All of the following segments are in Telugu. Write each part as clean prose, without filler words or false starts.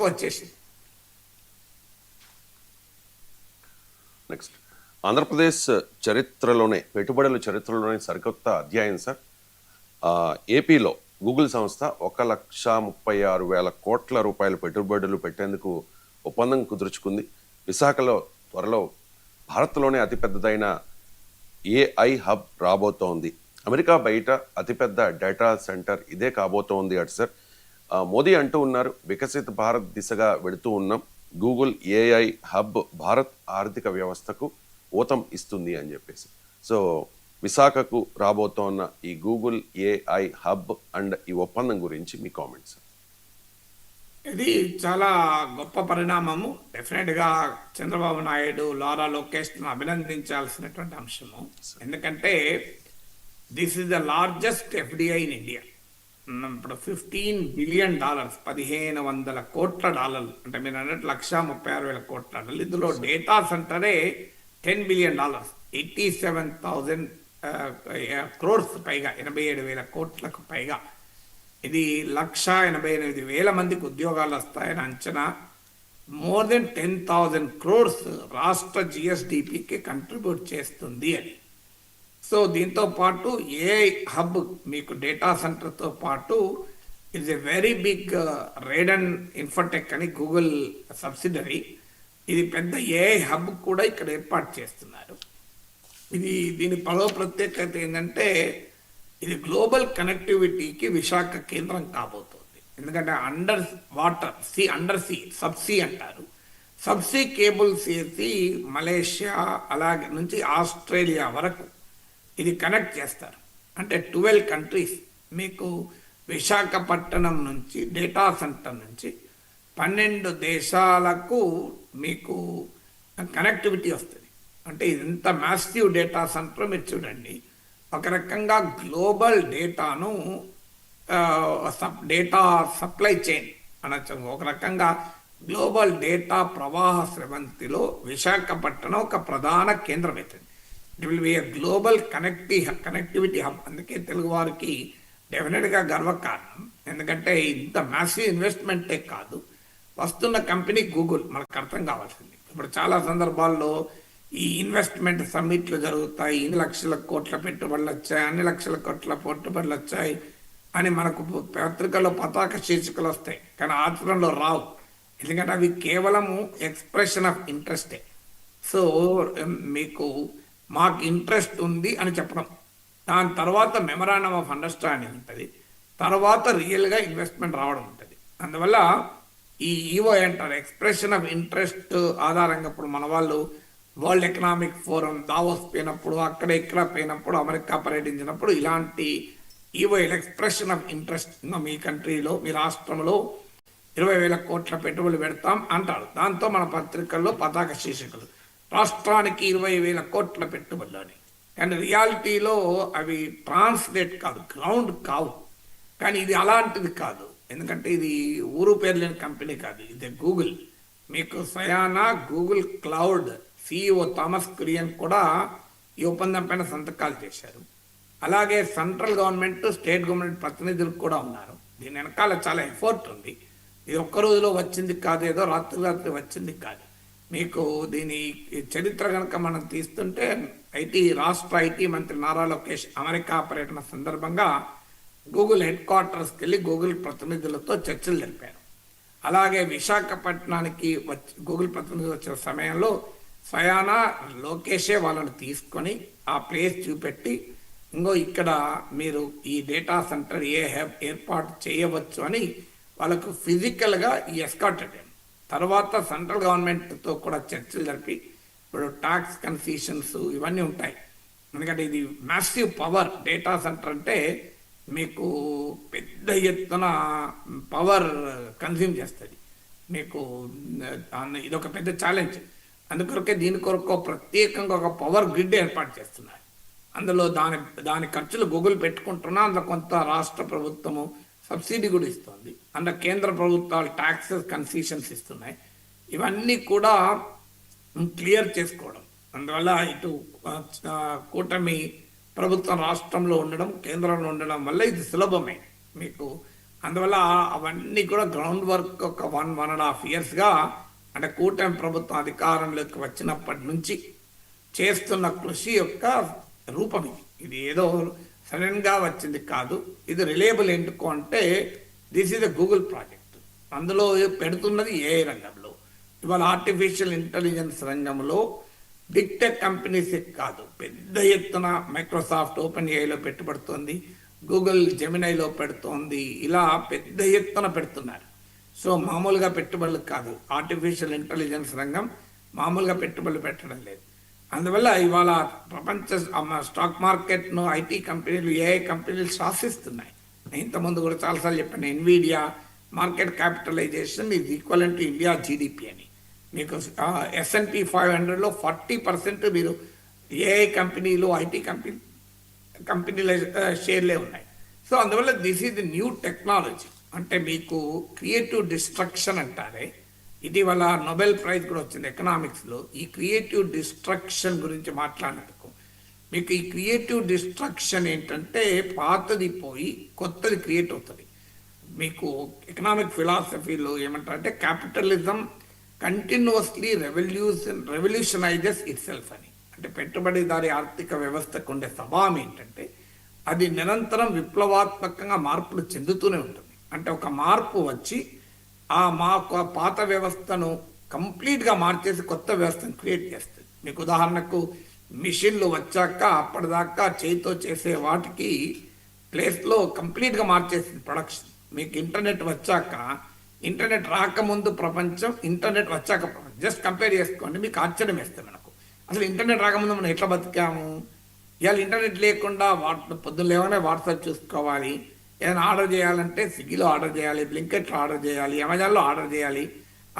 వచ్చేసింది. నెక్స్ట్, ఆంధ్రప్రదేశ్ చరిత్రలోనే పెట్టుబడుల చరిత్రలోనే సరికొత్త అధ్యాయం సార్. ఏపీలో గూగుల్ సంస్థ 1,36,000 కోట్ల రూపాయల పెట్టుబడులు పెట్టేందుకు ఒప్పందం కుదుర్చుకుంది. విశాఖలో త్వరలో భారత్లోనే అతిపెద్దదైన ఏఐ హబ్ రాబోతోంది. అమెరికా బయట అతిపెద్ద డేటా సెంటర్ ఇదే కాబోతోంది అటు సార్. మోదీ అంటూ ఉన్నారు, వికసిత భారత్ దిశగా వెళుతూ ఉన్నాం, గూగుల్ ఏఐ హబ్ భారత్ ఆర్థిక వ్యవస్థకు ఊతం ఇస్తుంది అని చెప్పేసి. సో విశాఖకు రాబోతోన్న ఈ గూగుల్ ఏఐ హబ్ అండ్ ఈ ఒప్పందం గురించి మీ కామెంట్స్. ఇది చాలా గొప్ప పరిణామము. డెఫినెట్గా చంద్రబాబు నాయుడు, లారా లోకేష్ను అభినందించాల్సినటువంటి అంశము. ఎందుకంటే this is the largest FDI in India. ఇప్పుడు $15 బిలియన్, 1,500 కోట్ల డాలర్లు, అంటే మీరు అన్నట్టు 1,36,000 కోట్ల డాలర్లు. ఇందులో డేటా సెంటరే $10 బిలియన్, 87,000 క్రోర్స్ పైగా, 87,000 కోట్లకు పైగా. ఇది 1,88,000 మందికి ఉద్యోగాలు వస్తాయని అంచనా. మోర్ దెన్ 10,000 క్రోర్స్ రాష్ట్ర జిఎస్డిపికి కంట్రిబ్యూట్ చేస్తుంది అని. సో దీంతో పాటు ఏఐ హబ్ మీకు డేటా సెంటర్తో పాటు it's a very big Raiden Infotech అని గూగుల్ సబ్సిడరీ. ఇది పెద్ద ఏఐ హబ్ కూడా ఇక్కడ ఏర్పాటు చేస్తున్నారు. దీని పదో ప్రత్యేకత ఏంటంటే ఇది గ్లోబల్ కనెక్టివిటీకి విశాఖ కేంద్రం కాబోతోంది. ఎందుకంటే under water, under see, subsea అంటారు. సబ్సీ కేబుల్స్ వేసి మలేషియా అలాగే నుంచి ఆస్ట్రేలియా వరకు ఇది కనెక్ట్ చేస్తారు. అంటే 12 కంట్రీస్ మీకు విశాఖపట్నం నుంచి డేటా సెంటర్ నుంచి 12 దేశాలకు మీకు కనెక్టివిటీ వస్తుంది. అంటే ఇంత మ్యాసివ్ డేటా సెంటర్ మీరు చూడండి. ఒక రకంగా గ్లోబల్ డేటాను డేటా సప్లై చైన్ అనొచ్చు. ఒక రకంగా గ్లోబల్ డేటా ప్రవాహ స్రవంతిలో విశాఖపట్నం ఒక ప్రధాన కేంద్రం అవుతుంది. It will B a global connectivity hub. అందుకే తెలుగు వారికి డెఫినెట్గా గర్వకారణం. ఎందుకంటే ఇంత మ్యాసివ్ ఇన్వెస్ట్మెంటే కాదు, వస్తున్న కంపెనీ గూగుల్ మనకు అర్థం కావాల్సింది. ఇప్పుడు చాలా సందర్భాల్లో ఈ ఇన్వెస్ట్మెంట్ సమ్మిట్లు జరుగుతాయి, ఇన్ని లక్షల కోట్ల పెట్టుబడులు వచ్చాయి, అన్ని లక్షల కోట్ల పెట్టుబడులు వచ్చాయి అని మనకు పత్రికల్లో పతాక శీర్షికలు వస్తాయి, కానీ ఆచరణలో రావు. ఎందుకంటే అవి కేవలము ఎక్స్ప్రెషన్ ఆఫ్ ఇంట్రెస్టే. సో మీకు మాకు ఇంట్రెస్ట్ ఉంది అని చెప్పడం, దాని తర్వాత మెమరాండం ఆఫ్ అండర్స్టాండింగ్ ఉంటుంది, తర్వాత రియల్గా ఇన్వెస్ట్మెంట్ రావడం ఉంటుంది. అందువల్ల ఈ ఈఓఐ అంటారు, ఎక్స్ప్రెషన్ ఆఫ్ ఇంట్రెస్ట్ ఆధారంగా ఇప్పుడు మన వాళ్ళు వరల్డ్ ఎకనామిక్ ఫోరం దావోస్ పోయినప్పుడు, అక్కడ ఇక్కడ పోయినప్పుడు, అమెరికా పర్యటించినప్పుడు ఇలాంటి ఈఓఐ ఎక్స్ప్రెషన్ ఆఫ్ ఇంట్రెస్ట్, మీ కంట్రీలో మీ రాష్ట్రంలో 20,000 కోట్ల పెట్టుబడులు పెడతాం అంటారు. దాంతో మన పత్రికల్లో పతాక శీర్షికలు, రాష్ట్రానికి 20,000 కోట్ల పెట్టుబడులు అని. కానీ రియాలిటీలో అవి ట్రాన్స్లేట్ కాదు, గ్రౌండ్ కావు. కానీ ఇది అలాంటిది కాదు. ఎందుకంటే ఇది ఊరు పేరు లేని కంపెనీ కాదు, ఇది గూగుల్. మీకు సయానా Google cloud CEO Thomas Kurian కూడా ఈ ఒప్పందం పైన సంతకాలు చేశారు. అలాగే సెంట్రల్ గవర్నమెంట్, స్టేట్ గవర్నమెంట్ ప్రతినిధులు కూడా ఉన్నారు. దీని వెనకాల చాలా ఎఫర్ట్ ఉంది. ఇది ఒక్క రోజులో వచ్చింది కాదు, ఏదో రాత్రి వచ్చింది కాదు. మీకు దీని చరిత్ర కనుక మనం తీస్తుంటే రాష్ట్ర ఐటీ మంత్రి నారా లోకేష్ అమెరికా పర్యటన సందర్భంగా గూగుల్ హెడ్ క్వార్టర్స్కి వెళ్ళి గూగుల్ ప్రతినిధులతో చర్చలు జరిపారు. అలాగే విశాఖపట్నానికి గూగుల్ ప్రతినిధులు వచ్చిన సమయంలో స్వయానా లోకేషే వాళ్ళని తీసుకొని ఆ ప్లేస్ చూపెట్టి, ఇంకో ఇక్కడ మీరు ఈ డేటా సెంటర్ ఏర్పాటు చేయవచ్చు అని వాళ్ళకు ఫిజికల్గా ఈ ఎస్కార్ట్ అయ్యారు. తర్వాత సెంట్రల్ గవర్నమెంట్తో కూడా చర్చలు జరిపి, ఇప్పుడు ట్యాక్స్ కన్సెషన్స్ ఇవన్నీ ఉంటాయి. ఎందుకంటే ఇది మ్యాసివ్ పవర్. డేటా సెంటర్ అంటే మీకు పెద్ద ఎత్తున పవర్ కన్జ్యూమ్ చేస్తుంది. మీకు ఇదొక పెద్ద ఛాలెంజ్. అందుకొరకే దీని కొరకు ప్రత్యేకంగా ఒక పవర్ గ్రిడ్ ఏర్పాటు చేస్తున్నారు. అందులో దాని ఖర్చులు గూగుల్ పెట్టుకుంటున్నా, అందులో కొంత రాష్ట్ర ప్రభుత్వము సబ్సిడీ కూడా ఇస్తుంది, అందులో కేంద్ర ప్రభుత్వాలు ట్యాక్సెస్ కన్సెషన్స్ ఇస్తున్నాయి. ఇవన్నీ కూడా క్లియర్ చేసుకోవడం. అందువల్ల ఇటు కూటమి ప్రభుత్వం రాష్ట్రంలో ఉండడం, కేంద్రంలో ఉండడం వల్ల ఇది సులభమే. మీకు అందువల్ల అవన్నీ కూడా గ్రౌండ్ వర్క్ ఒక 1.5 ఇయర్స్గా అంటే కూటమి ప్రభుత్వం అధికారంలోకి వచ్చినప్పటి నుంచి చేస్తున్న కృషి యొక్క రూపం ఇది. ఇది ఏదో సడన్గా వచ్చింది కాదు. ఇది రిలయబుల్ ఎందుకు అంటే this is the Google project. అందులో పెడుతున్నది ఏఐ రంగంలో. ఇవాళ ఆర్టిఫిషియల్ ఇంటెలిజెన్స్ రంగంలో బిగ్ టెక్ కంపెనీస్ కాదు, పెద్ద ఎత్తున మైక్రోసాఫ్ట్ ఓపెన్ ఏఐలో పెట్టుబడుతోంది, గూగుల్ జెమినైలో పెడుతోంది, ఇలా పెద్ద ఎత్తున పెడుతున్నారు. సో మామూలుగా పెట్టుబడులు కాదు, ఆర్టిఫిషియల్ ఇంటెలిజెన్స్ రంగం మామూలుగా పెట్టుబడులు పెట్టడం లేదు. అందువల్ల ఇవాళ ప్రపంచ స్టాక్ మార్కెట్ను ఐటీ కంపెనీలు ఏఐ కంపెనీలు శాసిస్తున్నాయి. నేను ఇంతకుముందు కూడా చాలాసార్లు చెప్పాను, Nvidia market capitalization is equivalent to India GDP అని. మీకు S&P 500లో 40% మీరు ఏఐ కంపెనీలు ఐటీ కంపెనీల షేర్లే ఉన్నాయి. సో అందువల్ల this is the new technology. అంటే మీకు క్రియేటివ్ డిస్ట్రక్షన్ అంటారే, ఇటీవల నోబెల్ ప్రైజ్ కూడా వచ్చింది ఎకనామిక్స్లో. ఈ క్రియేటివ్ డిస్ట్రక్షన్ గురించి మాట్లాడినందుకు మీకు ఈ క్రియేటివ్ డిస్ట్రక్షన్ ఏంటంటే పాతది పోయి కొత్తది క్రియేట్ అవుతుంది. మీకు ఎకనామిక్ ఫిలాసఫీలో ఏమంటారంటే capitalism continuously revolutionises itself అని. అంటే పెట్టుబడిదారి ఆర్థిక వ్యవస్థకు ఉండే స్వభావం ఏంటంటే అది నిరంతరం విప్లవాత్మకంగా మార్పులు చెందుతూనే ఉంటుంది. అంటే ఒక మార్పు వచ్చి పాత వ్యవస్థను కంప్లీట్గా మార్చేసి కొత్త వ్యవస్థను క్రియేట్ చేస్తుంది. మీకు ఉదాహరణకు మిషన్లు వచ్చాక అప్పటిదాకా చేతితో చేసే వాటికి ప్లేస్లో కంప్లీట్గా మార్చేసింది ప్రొడక్షన్. మీకు ఇంటర్నెట్ వచ్చాక, ఇంటర్నెట్ రాకముందు ప్రపంచం, ఇంటర్నెట్ వచ్చాక ప్రపంచం, జస్ట్ కంపేర్ చేసుకోండి, మీకు ఆశ్చర్యం వేస్తుంది. మనకు అసలు ఇంటర్నెట్ రాకముందు మనం ఎట్లా బతికాము? ఇవాళ ఇంటర్నెట్ లేకుండా పొద్దున్న లేవనే వాట్సాప్ చూసుకోవాలి, ఏదైనా ఆర్డర్ చేయాలంటే స్విగ్గీలో ఆర్డర్ చేయాలి, బ్లింకెట్లో ఆర్డర్ చేయాలి, అమెజాన్లో ఆర్డర్ చేయాలి.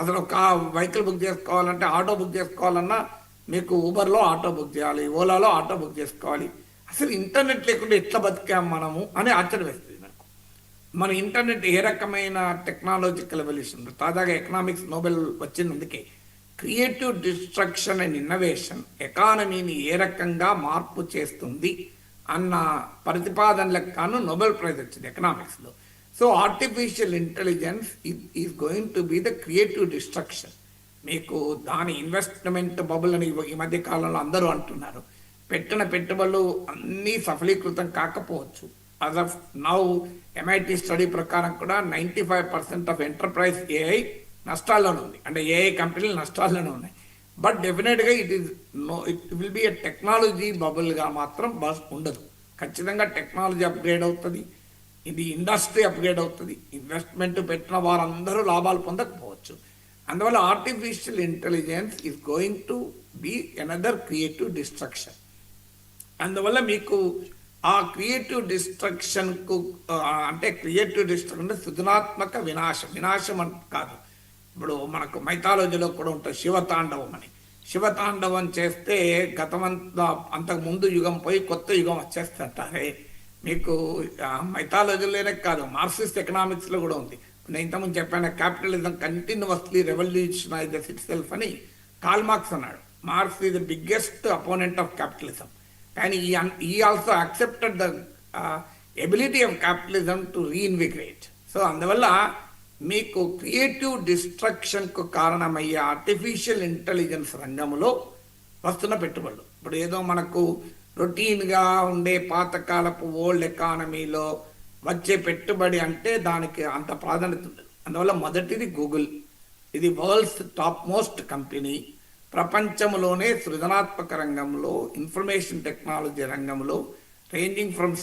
అసలు ఒక వెహికల్ బుక్ చేసుకోవాలంటే, ఆటో బుక్ చేసుకోవాలన్నా మీకు ఊబర్లో ఆటో బుక్ చేయాలి, ఓలాలో ఆటో బుక్ చేసుకోవాలి. అసలు ఇంటర్నెట్ లేకుండా ఎట్లా బతికాము మనము అని ఆశ్చర్యం వేస్తుంది మనకు. మన ఇంటర్నెట్ ఏ రకమైన టెక్నాలజికల్ ఎవల్యూషన్. తాజాగా ఎకనామిక్స్ నోబెల్ వచ్చినందుకే క్రియేటివ్ డిస్ట్రక్షన్ అండ్ ఇన్నోవేషన్ ఎకానమీని ఏ రకంగా మార్పు చేస్తుంది అన్న ప్రతిపాదనలకు కాను నోబెల్ ప్రైజ్ వచ్చింది ఎకనామిక్స్లో. So artificial intelligence is going to be the creative destruction. మీకు దాని ఇన్వెస్ట్మెంట్ బబుల్ అని ఈ మధ్య కాలంలో అందరూ అంటున్నారు. పెట్టిన పెట్టుబడులు అన్నీ సఫలీకృతం కాకపోవచ్చు. As of now MIT study ప్రకారం కూడా 95% ఆఫ్ ఎంటర్ప్రైజ్ ఏఐ నష్టాల్లోనే ఉంది. అంటే ఏఐ కంపెనీలు నష్టాల్లోనే ఉన్నాయి. బట్ డెఫినెట్గా it will be a technology బబుల్గా మాత్రం బస్ ఉండదు. ఖచ్చితంగా టెక్నాలజీ అప్గ్రేడ్ అవుతుంది, ఇది ఇండస్ట్రీ అప్గ్రేడ్ అవుతుంది, ఇన్వెస్ట్మెంట్ పెట్టిన వారందరూ లాభాలు పొందకపోవచ్చు. అందువల్ల artificial intelligence is going to B another creative destruction. అందువల్ల మీకు ఆ క్రియేటివ్ డిస్ట్రక్షన్కు అంటే క్రియేటివ్ డిస్ట్రక్షన్ అంటే సృజనాత్మక వినాశం అని కాదు. ఇప్పుడు మనకు మైథాలజీలో కూడా ఉంటుంది శివతాండవం అని. శివతాండవం చేస్తే గతమంతా అంతకు ముందు యుగం పోయి కొత్త యుగం వచ్చేస్తుంటారే. మీకు మైథాలజీలోనే కాదు, మార్క్సిస్ట్ ఎకనామిక్స్లో కూడా ఉంది. నేను ఇంతకుముందు చెప్పాను, capitalism continuously revolutionises itself అని కార్ల్ మార్క్స్ అన్నాడు. Marx is the biggest opponent of capitalism. కానీ he also accepted the ability of capitalism to reinvigorate. So అందువల్ల మీకు క్రియేటివ్ డిస్ట్రక్షన్కు కారణమయ్యే ఆర్టిఫిషియల్ ఇంటెలిజెన్స్ రంగంలో వస్తున్న పెట్టుబడులు, ఇప్పుడు ఏదో మనకు రొటీన్గా ఉండే పాతకాలపు ఓల్డ్ ఎకానమీలో వచ్చే పెట్టుబడి అంటే దానికి అంత ప్రాధాన్యత ఉండదు. అందువల్ల మొదటిది గూగుల్. ఇది వరల్డ్స్ టాప్ మోస్ట్ కంపెనీ. ప్రపంచంలోనే సృజనాత్మక రంగంలో, ఇన్ఫర్మేషన్ టెక్నాలజీ రంగంలో రేంజింగ్ ఫ్రమ్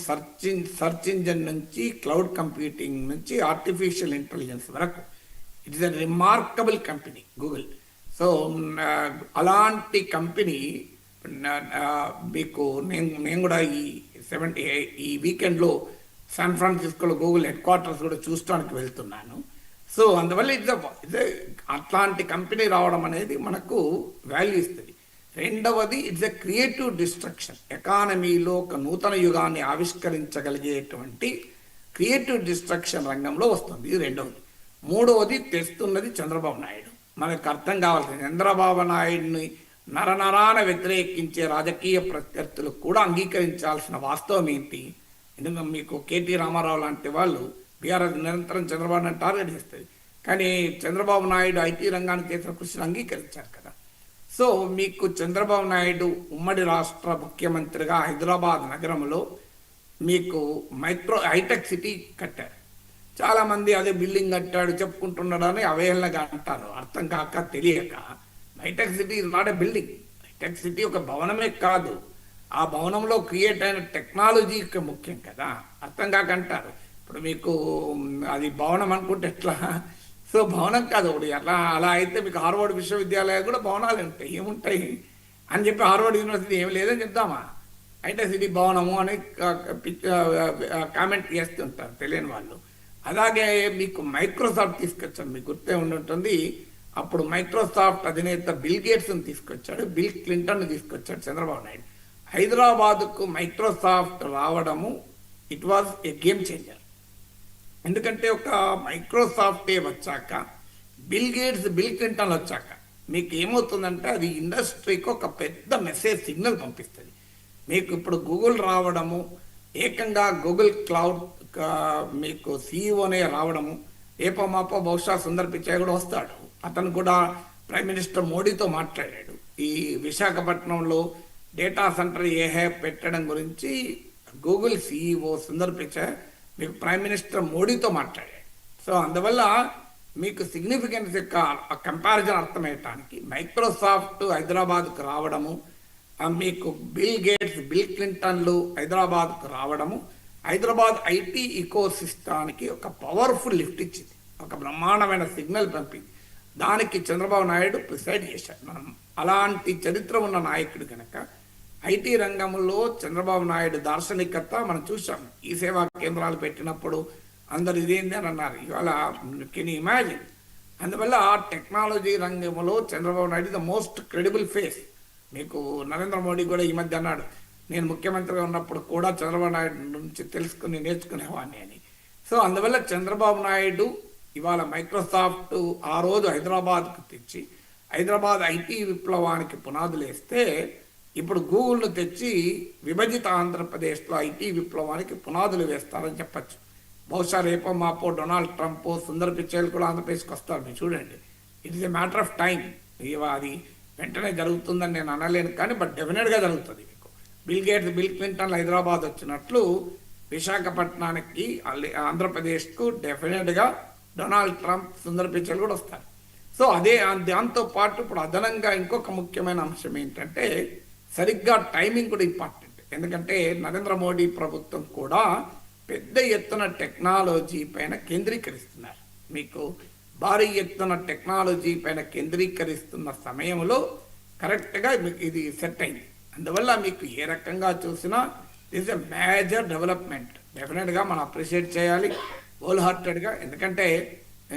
సర్చ్ ఇంజన్ నుంచి క్లౌడ్ కంప్యూటింగ్ నుంచి ఆర్టిఫిషియల్ ఇంటెలిజెన్స్ వరకు it is a remarkable company Google. So అలాంటి కంపెనీ మీకు నేను కూడా ఈ వీకెండ్లో శాన్ ఫ్రాన్సిస్కోలో గూగుల్ హెడ్ క్వార్టర్స్ కూడా చూడడానికి వెళ్తున్నాను. సో అందువల్ల ఇట్స్ అట్లాంటి కంపెనీ రావడం అనేది మనకు వాల్యూ ఇస్తుంది. రెండవది ఇట్స్ ఎ క్రియేటివ్ డిస్ట్రక్షన్. ఎకానమీలో ఒక నూతన యుగాన్ని ఆవిష్కరించగలిగేటువంటి క్రియేటివ్ డిస్ట్రక్షన్ రంగంలో వస్తుంది. ఇది రెండవది. మూడవది తెస్తున్నది చంద్రబాబు నాయుడు. మనకు అర్థం కావాల్సింది, చంద్రబాబు నాయుడిని నరనరాన వ్యతిరేకించే రాజకీయ ప్రత్యర్థులు కూడా అంగీకరించాల్సిన వాస్తవం ఏంటి? ఎందుకంటే మీకు KT రామారావు లాంటి వాళ్ళు బీఆర్ఎస్ నిరంతరం చంద్రబాబు నాయుడు టార్గెట్ చేస్తుంది. కానీ చంద్రబాబు నాయుడు ఐటీ రంగానికి చేసిన కృషిని అంగీకరించారు కదా. సో మీకు చంద్రబాబు నాయుడు ఉమ్మడి రాష్ట్ర ముఖ్యమంత్రిగా హైదరాబాద్ నగరంలో మీకు హైటెక్ సిటీ కట్టారు. చాలామంది అదే బిల్డింగ్ కట్టాడు చెప్పుకుంటున్నాడు అని అవహేళనగా అంటారు, అర్థం కాక తెలియక. హైటెక్ City is not a building. హైటెక్ సిటీ ఒక భవనమే కాదు, ఆ భవనంలో క్రియేట్ అయిన టెక్నాలజీ ముఖ్యం కదా, అర్థం కాక అంటారు. ఇప్పుడు మీకు అది భవనం అనుకుంటే ఎట్లా? సో భవనం కాదు ఒకటి. అలా అయితే మీకు హార్వర్డ్ విశ్వవిద్యాలయాలు కూడా భవనాలు ఉంటాయి, ఏముంటాయి అని చెప్పి హార్వర్డ్ యూనివర్సిటీ ఏమి లేదని చెప్దామా? హైటెక్ సిటీ భవనము అని కామెంట్ చేస్తుంటారు తెలియని వాళ్ళు. అలాగే మీకు మైక్రోసాఫ్ట్ తీసుకొచ్చారు, మీకు గుర్తే ఉంటుంది. అప్పుడు మైక్రోసాఫ్ట్ అధినేత బిల్ గేట్స్ని తీసుకొచ్చాడు, బిల్ క్లింటన్ తీసుకొచ్చాడు చంద్రబాబు నాయుడు. హైదరాబాద్కు మైక్రోసాఫ్ట్ రావడము it was a game changer. ఎందుకంటే ఒక మైక్రోసాఫ్టే వచ్చాక, బిల్ గేట్స్ బిల్ క్లింటన్ వచ్చాక మీకు ఏమవుతుందంటే అది ఇండస్ట్రీకి ఒక పెద్ద మెసేజ్ సిగ్నల్ పంపిస్తుంది. మీకు ఇప్పుడు గూగుల్ రావడము, ఏకంగా గూగుల్ క్లౌడ్ మీకు సీఈఓనే రావడము, ఏపమాపో బహుశా సుందర్ పిచాయ్ కూడా వస్తాడు. అతను కూడా ప్రైమ్ మినిస్టర్ మోడీతో మాట్లాడాడు. ఈ విశాఖపట్నంలో డేటా సెంటర్ పెట్టడం గురించి గూగుల్ సీఈఓ సుందర్ పిచాయ్ మీకు ప్రైమ్ మినిస్టర్ మోడీతో మాట్లాడాడు. సో అందువల్ల మీకు సిగ్నిఫికెన్స్ యొక్క కంపారిజన్ అర్థమయ్యటానికి మైక్రోసాఫ్ట్ హైదరాబాద్కు రావడము, మీకు బిల్ గేట్స్ బిల్ క్లింటన్లు హైదరాబాద్కు రావడము హైదరాబాద్ ఐటీ ఈకో సిస్టానికి ఒక పవర్ఫుల్ లిఫ్ట్ ఇచ్చింది, ఒక బ్రహ్మాండమైన సిగ్నల్ పంపింది. దానికి చంద్రబాబు నాయుడు ప్రిసైడ్ చేశాడు. మనం అలాంటి చరిత్ర ఉన్న నాయకుడు కనుక ఐటీ రంగంలో చంద్రబాబు నాయుడు దార్శనికత మనం చూసాం. ఈ సేవా కేంద్రాలు పెట్టినప్పుడు అందరు ఇదేంది అని అన్నారు, ఇవాళ కెన్ యూ ఇమాజిన్. అందువల్ల టెక్నాలజీ రంగంలో Chandrababu Naidu the most credible face. మీకు నరేంద్ర మోడీ కూడా ఈ మధ్య అన్నాడు, నేను ముఖ్యమంత్రిగా ఉన్నప్పుడు కూడా చంద్రబాబు నాయుడు నుంచి తెలుసుకుని నేర్చుకునేవాడిని అని. సో అందువల్ల చంద్రబాబు నాయుడు ఇవాళ మైక్రోసాఫ్ట్ ఆ రోజు హైదరాబాద్కు తెచ్చి హైదరాబాద్ ఐటీ విప్లవానికి పునాదులు వేస్తే, ఇప్పుడు గూగుల్ను తెచ్చి విభజిత ఆంధ్రప్రదేశ్లో ఐటీ విప్లవానికి పునాదులు వేస్తారని చెప్పచ్చు. బహుశా రేపో మాపో డొనాల్డ్ ట్రంప్ సుందర్ పిచాయ్ కూడా ఆంధ్రప్రదేశ్కి వస్తారు. మీరు చూడండి, it is a matter of time. అది వెంటనే జరుగుతుందని నేను అనలేను, కానీ బట్ డెఫినెట్గా జరుగుతుంది. మీకు bill gates bill Clinton Hyderabad వచ్చినట్లు విశాఖపట్నానికి ఆంధ్రప్రదేశ్కు డెఫినెట్గా డొనాల్డ్ ట్రంప్ సుందర్ పిచాయ్ కూడా వస్తారు. సో దాంతో పాటు ఇప్పుడు అదనంగా ఇంకొక ముఖ్యమైన అంశం ఏంటంటే సరిగ్గా టైమింగ్ కూడా ఇంపార్టెంట్. ఎందుకంటే నరేంద్ర మోడీ ప్రభుత్వం కూడా పెద్ద ఎత్తున టెక్నాలజీ పైన కేంద్రీకరిస్తున్నారు. మీకు భారీ ఎత్తున టెక్నాలజీ పైన కేంద్రీకరిస్తున్న సమయంలో కరెక్ట్గా మీకు ఇది సెట్ అయింది. అందువల్ల మీకు ఏ రకంగా చూసినా దిస్ ఎ మేజర్ డెవలప్మెంట్. డెఫినెట్గా మనం అప్రిషియేట్ చేయాలి హోల్ హార్టెడ్గా. ఎందుకంటే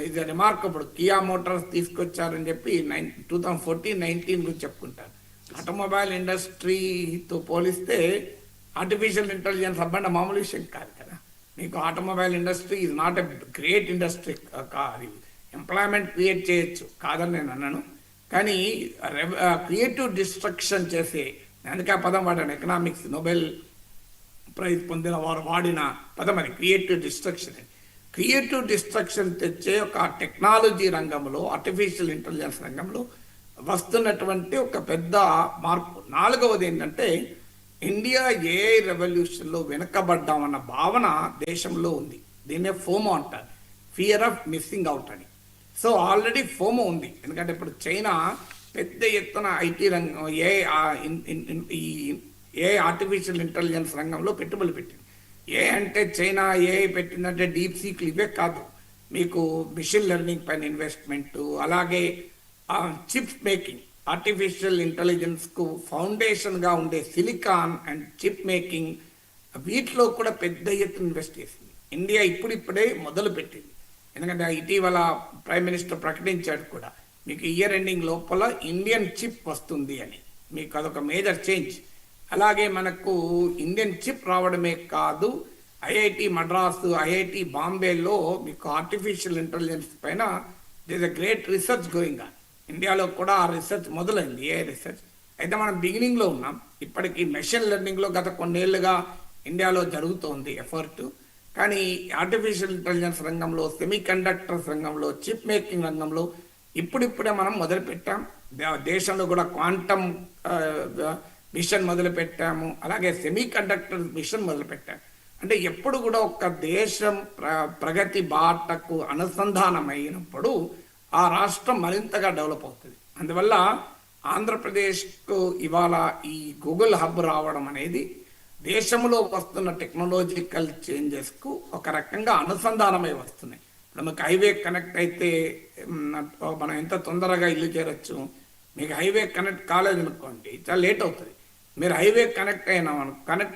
ఇది రిమార్కబుల్. కియా మోటార్స్ తీసుకొచ్చారని చెప్పి 2014-19 గురించి చెప్పుకుంటారు. ఆటోమొబైల్ ఇండస్ట్రీతో పోలిస్తే ఆర్టిఫిషియల్ ఇంటెలిజెన్స్ అబ్బండ మామూలు విషయం కాదు కదా. మీకు automobile industry is not a great industry. అది ఎంప్లాయ్మెంట్ క్రియేట్ చేయొచ్చు, కాదని నేను అన్నాను. కానీ క్రియేటివ్ డిస్ట్రక్షన్ చేసే, అందుకే ఆ పదం వాడాను, ఎకనామిక్స్ నోబెల్ ప్రైజ్ పొందిన వారు వాడిన పదం అది, క్రియేటివ్ డిస్ట్రక్షన్. క్రియేటివ్ డిస్ట్రక్షన్ తెచ్చే ఒక టెక్నాలజీ రంగంలో, ఆర్టిఫిషియల్ ఇంటెలిజెన్స్ రంగంలో వస్తున్నటువంటి ఒక పెద్ద మార్పు. నాలుగవది ఏంటంటే ఇండియా ఏఐ రెవల్యూషన్లో వెనకబడ్డామన్న భావన దేశంలో ఉంది. దీన్నే ఫోమో అంటారు, ఫియర్ ఆఫ్ మిస్సింగ్ అవుట్ అని. సో ఆల్రెడీ ఫోమో ఉంది. ఎందుకంటే ఇప్పుడు చైనా పెద్ద ఎత్తున ఐటీ రంగం ఏ ఆర్టిఫిషియల్ ఇంటెలిజెన్స్ రంగంలో పెట్టుబడులు పెట్టింది. అంటే చైనా ఏఐ పెట్టిందంటే డీప్ సీక్లు ఇవే కాదు, మీకు మిషన్ లెర్నింగ్ పైన ఇన్వెస్ట్మెంటు, అలాగే చిప్ మేకింగ్, ఆర్టిఫిషియల్ ఇంటెలిజెన్స్కు ఫౌండేషన్గా ఉండే సిలికాన్ అండ్ చిప్ మేకింగ్, వీటిలో కూడా పెద్ద ఎత్తున ఇన్వెస్ట్ చేసింది. ఇండియా ఇప్పుడిప్పుడే మొదలు పెట్టింది. ఎందుకంటే ఇటీవల ప్రైమ్ మినిస్టర్ ప్రకటించాడు కూడా, మీకు ఇయర్ ఎండింగ్ లోపల ఇండియన్ చిప్ వస్తుంది అని. మీకు అదొక మేజర్ చేంజ్. అలాగే మనకు ఇండియన్ చిప్ రావడమే కాదు, ఐఐటి మద్రాసు, ఐఐటి బాంబేలో మీకు ఆర్టిఫిషియల్ ఇంటెలిజెన్స్ పైన this a great research going on. ఇండియాలో కూడా ఆ రీసెర్చ్ మొదలైంది, ఏఐ రీసెర్చ్. అయితే మనం బిగినింగ్లో ఉన్నాం. ఇప్పటికీ మెషిన్ లెర్నింగ్లో గత కొన్నేళ్లుగా ఇండియాలో జరుగుతోంది ఎఫర్ట్. కానీ ఆర్టిఫిషియల్ ఇంటెలిజెన్స్ రంగంలో, సెమీ కండక్టర్స్ రంగంలో, చిప్ మేకింగ్ రంగంలో ఇప్పుడిప్పుడే మనం మొదలుపెట్టాం. దేశంలో కూడా క్వాంటమ్ మిషన్ మొదలుపెట్టాము, అలాగే సెమీ కండక్టర్ మిషన్ మొదలుపెట్టాము. అంటే ఎప్పుడు కూడా ఒక దేశం ప్రగతి బాటకు అనుసంధానమైనప్పుడు ఆ రాష్ట్రం మరింతగా డెవలప్ అవుతుంది. అందువల్ల ఆంధ్రప్రదేశ్కు ఇవాళ ఈ గూగుల్ హబ్ రావడం అనేది దేశంలో వస్తున్న టెక్నాలజికల్ చేంజెస్కు ఒక రకంగా అనుసంధానమై వస్తున్నాయి. ఇప్పుడు మీకు హైవే కనెక్ట్ అయితే మనం ఎంత తొందరగా ఇల్లు చేరొచ్చు. మీకు హైవే కనెక్ట్ కాలేదనుకోండి, చాలా లేట్ అవుతుంది. మీరు హైవే కనెక్ట్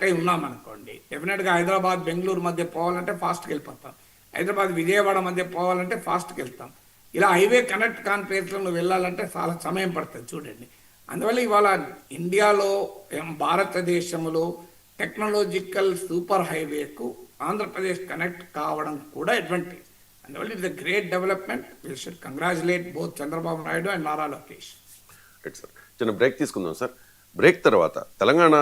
అయి ఉన్నామనుకోండి, డెఫినెట్గా హైదరాబాద్ బెంగళూరు మధ్య పోవాలంటే ఫాస్ట్కి వెళ్ళిపోతాం, హైదరాబాద్ విజయవాడ మధ్య పోవాలంటే ఫాస్ట్కి వెళ్తాం. ఇలా హైవే కనెక్ట్ కాని ప్లేస్లో నువ్వు వెళ్ళాలంటే చాలా సమయం పడుతుంది చూడండి. అందువల్ల ఇవాళ ఇండియాలో, భారతదేశంలో టెక్నాలజికల్ సూపర్ హైవేకు ఆంధ్రప్రదేశ్ కనెక్ట్ కావడం కూడా అడ్వాంటేజ్. అందువల్ల it's a great development. We should congratulate both Chandrababu Naidu and Nara Lokesh. Right sir, చిన్న బ్రేక్ తీసుకుందాం సార్. బ్రేక్ తర్వాత తెలంగాణ